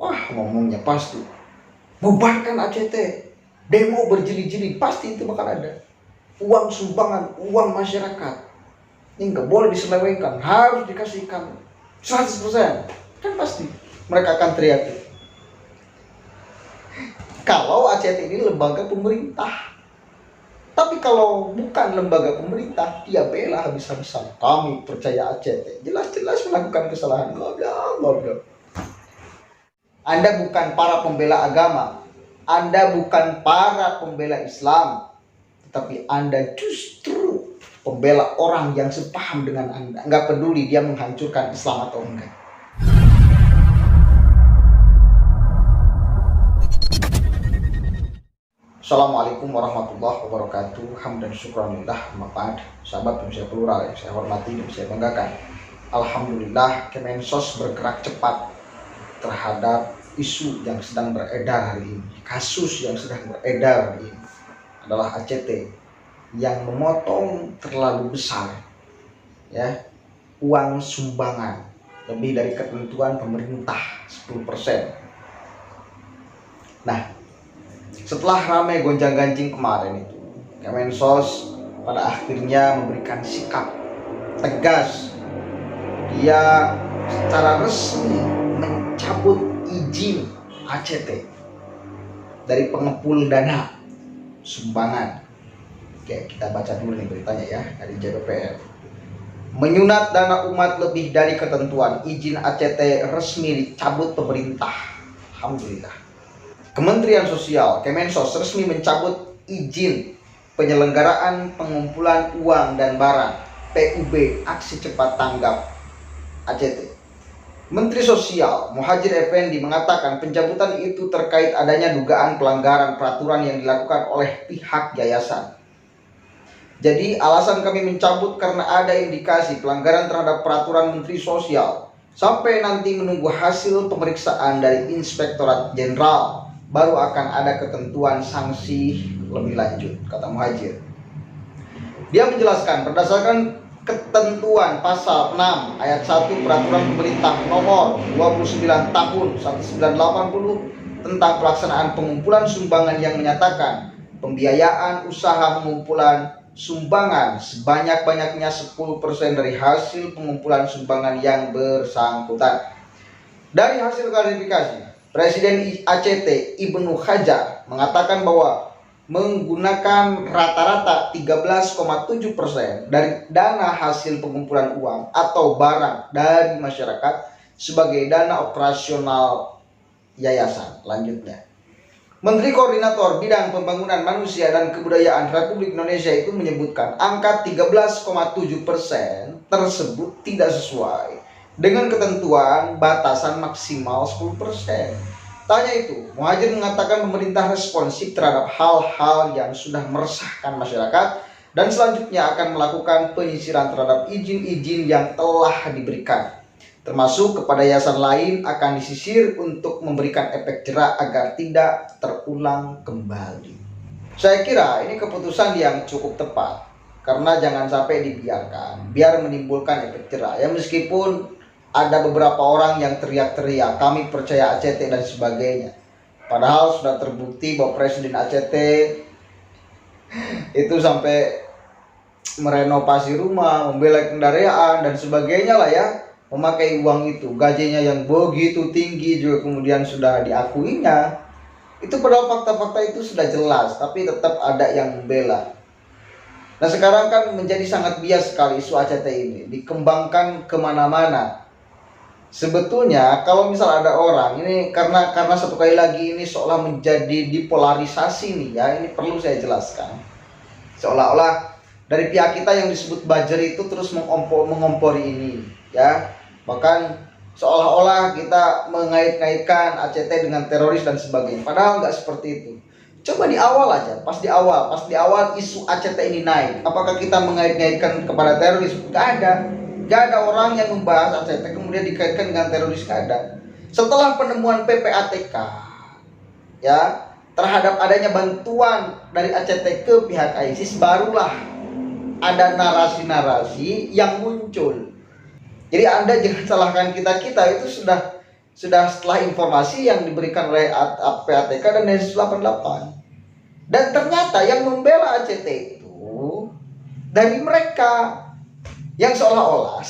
Wah, ngomongnya pasti bubarkan ACT, demo berjilid-jilid, pasti itu bakal ada. Uang sumbangan, uang masyarakat, ini nggak boleh diselewengkan, harus dikasihkan 100%. Kan pasti mereka akan teriak itu. Kalau ACT ini lembaga pemerintah. Tapi kalau bukan lembaga pemerintah, dia bela habis-habisan. Kami percaya ACT, jelas-jelas melakukan kesalahan. Goblok. Anda bukan para pembela agama, Anda bukan para pembela Islam, tetapi Anda justru pembela orang yang sepaham dengan Anda. Nggak peduli dia menghancurkan Islam atau enggak. Assalamualaikum warahmatullahi wabarakatuh. Hamdan syukranillah, ma'bad. Sahabat Indonesia Plural yang saya hormati dan saya banggakan, alhamdulillah Kemensos bergerak cepat terhadap isu yang sedang beredar hari ini. Kasus yang sedang beredar hari ini adalah ACT yang memotong terlalu besar ya uang sumbangan lebih dari ketentuan pemerintah 10%. Nah, setelah ramai gonjang-ganjing kemarin itu, Kemensos pada akhirnya memberikan sikap tegas. Dia secara resmi mencabut izin ACT dari pengepul dana sumbangan. Oke, kita baca dulu nih beritanya ya dari JPPR. Menyunat dana umat lebih dari ketentuan, izin ACT resmi dicabut pemerintah. Alhamdulillah. Kementerian Sosial, Kemensos resmi mencabut izin penyelenggaraan pengumpulan uang dan barang PUB Aksi Cepat Tanggap ACT. Menteri Sosial Muhadjir Effendi mengatakan pencabutan itu terkait adanya dugaan pelanggaran peraturan yang dilakukan oleh pihak yayasan. Jadi alasan kami mencabut karena ada indikasi pelanggaran terhadap peraturan Menteri Sosial. Sampai nanti menunggu hasil pemeriksaan dari Inspektorat Jenderal, baru akan ada ketentuan sanksi lebih lanjut, kata Muhadjir. Dia menjelaskan berdasarkan ketentuan pasal 6 ayat 1 peraturan pemerintah nomor 29 tahun 1980 tentang pelaksanaan pengumpulan sumbangan yang menyatakan pembiayaan usaha pengumpulan sumbangan sebanyak-banyaknya 10% dari hasil pengumpulan sumbangan yang bersangkutan. Dari hasil klarifikasi, Presiden ACT Ibnu Hajar mengatakan bahwa menggunakan rata-rata 13,7% dari dana hasil pengumpulan uang atau barang dari masyarakat sebagai dana operasional yayasan. Lanjutnya, Menteri Koordinator Bidang Pembangunan Manusia dan Kebudayaan Republik Indonesia itu menyebutkan angka 13,7% tersebut tidak sesuai dengan ketentuan batasan maksimal 10%. Tanya itu, Muhadjir mengatakan pemerintah responsif terhadap hal-hal yang sudah meresahkan masyarakat dan selanjutnya akan melakukan penyisiran terhadap izin-izin yang telah diberikan. Termasuk kepada yayasan lain akan disisir untuk memberikan efek jera agar tidak terulang kembali. Saya kira ini keputusan yang cukup tepat karena jangan sampai dibiarkan biar menimbulkan efek jera. Ya meskipun ada beberapa orang yang teriak-teriak kami percaya ACT dan sebagainya, padahal sudah terbukti bahwa Presiden ACT itu sampai merenovasi rumah, membeli kendaraan dan sebagainya lah ya, memakai uang itu. Gajinya yang begitu tinggi juga kemudian sudah diakuinya. Itu padahal fakta-fakta itu sudah jelas, tapi tetap ada yang membela. Nah sekarang kan menjadi sangat bias sekali isu ACT ini, dikembangkan kemana-mana. Sebetulnya kalau misal ada orang ini karena satu kali lagi ini seolah menjadi dipolarisasi nih ya, ini perlu saya jelaskan. Seolah-olah dari pihak kita yang disebut buzzer itu terus mengompori ini ya. Bahkan seolah-olah kita mengait-ngaitkan ACT dengan teroris dan sebagainya. Padahal nggak seperti itu. Coba di awal aja, pas di awal isu ACT ini naik, apakah kita mengait-ngaitkan kepada teroris? Gak ada orang yang membahas ACT kemudian dikaitkan dengan teroris, gak ada. Setelah penemuan PPATK ya terhadap adanya bantuan dari ACT ke pihak ISIS, barulah ada narasi-narasi yang muncul. Jadi Anda jangan salahkan kita itu sudah setelah informasi yang diberikan oleh PATK dan Densus 88. Dan ternyata yang membela ACT itu dari mereka yang seolah-olah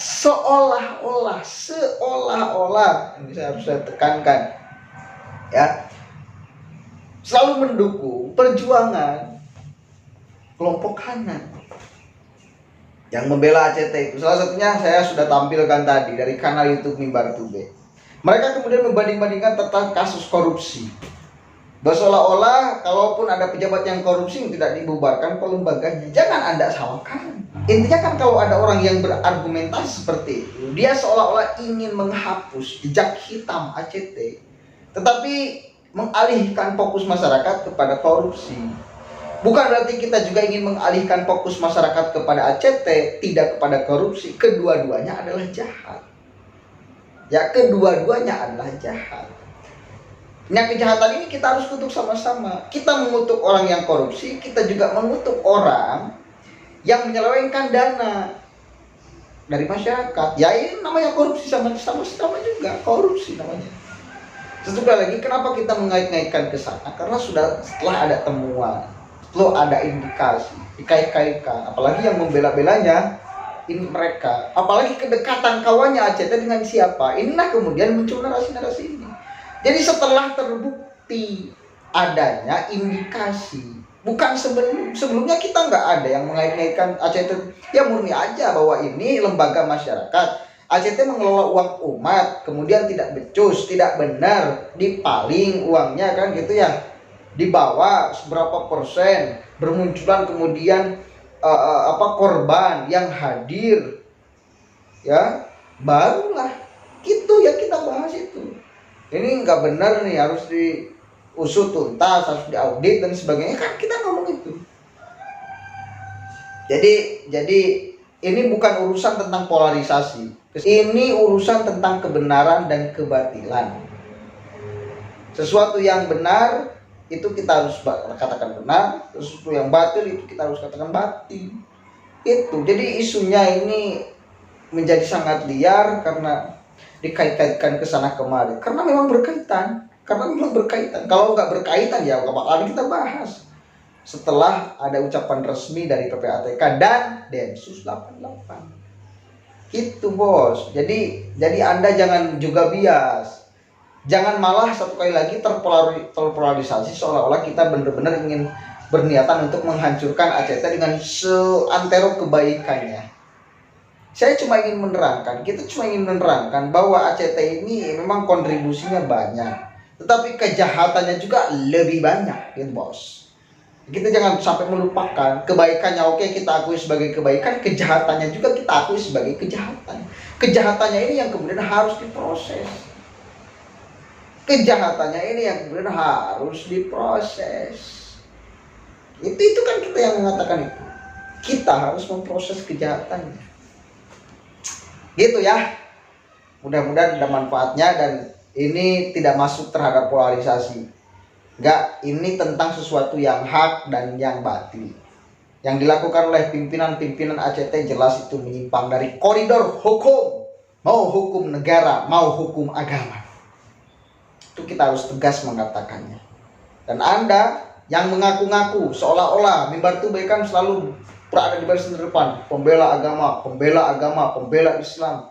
ini saya harus tekankan ya, selalu mendukung perjuangan kelompok kanan yang membela ACT itu. Salah satunya saya sudah tampilkan tadi dari kanal YouTube Mimbar Tube. Mereka kemudian membanding-bandingkan tentang kasus korupsi. Seolah-olah kalaupun ada pejabat yang korupsi tidak dibubarkan lembaganya. Jangan Anda salahkan. Intinya kan kalau ada orang yang berargumentasi seperti itu, dia seolah-olah ingin menghapus jejak hitam ACT, tetapi mengalihkan fokus masyarakat kepada korupsi. Bukan berarti kita juga ingin mengalihkan fokus masyarakat kepada ACT, tidak kepada korupsi. Kedua-duanya adalah jahat. Ya, kedua-duanya adalah jahat. Nah, kejahatan ini kita harus kutuk sama-sama. Kita mengutuk orang yang korupsi, kita juga mengutuk orang yang menyelewengkan dana dari masyarakat. Ya, ini namanya korupsi, sama-sama juga korupsi namanya. Satu lagi, kenapa kita mengait-ngaitkan ke sana? Karena setelah ada temuan, setelah ada indikasi, dikait-kaitkan, apalagi yang membela-belanya ini mereka, apalagi kedekatan kawannya ACT dengan siapa, inilah kemudian muncul narasi-narasi ini. Jadi setelah terbukti adanya indikasi, bukan sebelumnya kita nggak ada yang mengait-ngaitkan ACT, ya murni aja bahwa ini lembaga masyarakat, ACT mengelola uang umat, kemudian tidak becus, tidak benar, dipaling uangnya kan gitu ya, dibawa seberapa persen, bermunculan kemudian korban yang hadir, ya barulah gitu ya kita bahas itu. Ini nggak benar nih, harus diusut tuntas, harus diaudit dan sebagainya, kan kita ngomong itu. Jadi ini bukan urusan tentang polarisasi, ini urusan tentang kebenaran dan kebatilan. Sesuatu yang benar itu kita harus katakan benar, sesuatu yang batil itu kita harus katakan batil. Itu jadi isunya ini menjadi sangat liar karena dikait-kaitkan ke sana kemari, karena memang berkaitan. Kalau nggak berkaitan ya nggak bakalan kita bahas setelah ada ucapan resmi dari PPATK dan Densus 88. Itu bos. Jadi Anda jangan juga bias, jangan malah satu kali lagi terpolarisasi seolah-olah kita benar-benar ingin berniatan untuk menghancurkan ACT dengan seantero kebaikannya. Kita cuma ingin menerangkan bahwa ACT ini memang kontribusinya banyak, tetapi kejahatannya juga lebih banyak, gitu bos. Kita jangan sampai melupakan kebaikannya. Oke, kita akui sebagai kebaikan, kejahatannya juga kita akui sebagai kejahatan. Kejahatannya ini yang kemudian harus diproses. Itu kan kita yang mengatakan itu. Kita harus memproses kejahatannya. Gitu ya. Mudah-mudahan ada manfaatnya dan ini tidak masuk terhadap polarisasi. Enggak, ini tentang sesuatu yang hak dan yang batil. Yang dilakukan oleh pimpinan-pimpinan ACT jelas itu menyimpang dari koridor hukum. Mau hukum negara, mau hukum agama. Itu kita harus tegas mengatakannya. Dan Anda yang mengaku-ngaku seolah-olah Mimbar Tube kan selalu berada di baris terdepan, pembela agama, pembela Islam.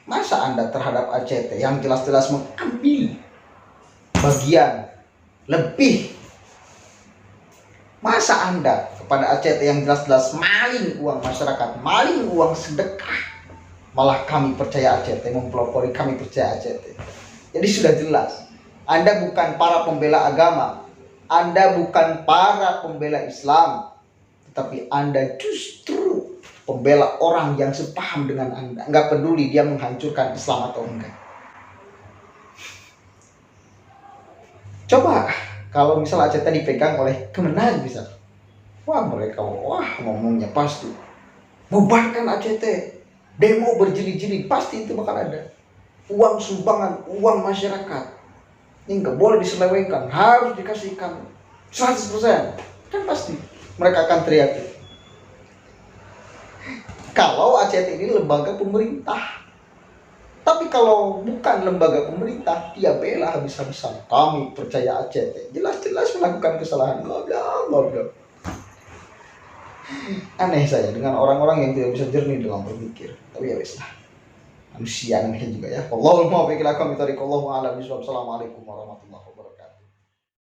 Masa Anda terhadap ACT yang jelas-jelas mengambil bagian lebih? Masa Anda kepada ACT yang jelas-jelas maling uang masyarakat, maling uang sedekah, malah kami percaya ACT, mempelopori kami percaya ACT? Jadi sudah jelas, Anda bukan para pembela agama, Anda bukan para pembela Islam, tetapi Anda justru pembela orang yang sepaham dengan Anda. Nggak peduli dia menghancurkan Islam atau enggak. Coba kalau misal ACT dipegang oleh Kemenag misal, mereka ngomongnya pasti bubarkan ACT, demo berjilid-jilid, pasti itu bakal ada. Uang sumbangan, uang masyarakat ini nggak boleh diselewengkan, harus dikasihkan 100%, kan pasti mereka akan teriak. Kalau ACT ini lembaga pemerintah, Tapi kalau bukan lembaga pemerintah, dia bela habis-habisan. Kami percaya ACT, jelas-jelas melakukan kesalahan. Goblok. Aneh saya dengan orang-orang yang tidak bisa jernih dalam berpikir. Tapi ya wes lah, manusia aneh juga ya. Allahumma baiklah kami tarik. Allahumma a'lam bishawab. Assalamualaikum warahmatullahi wabarakatuh.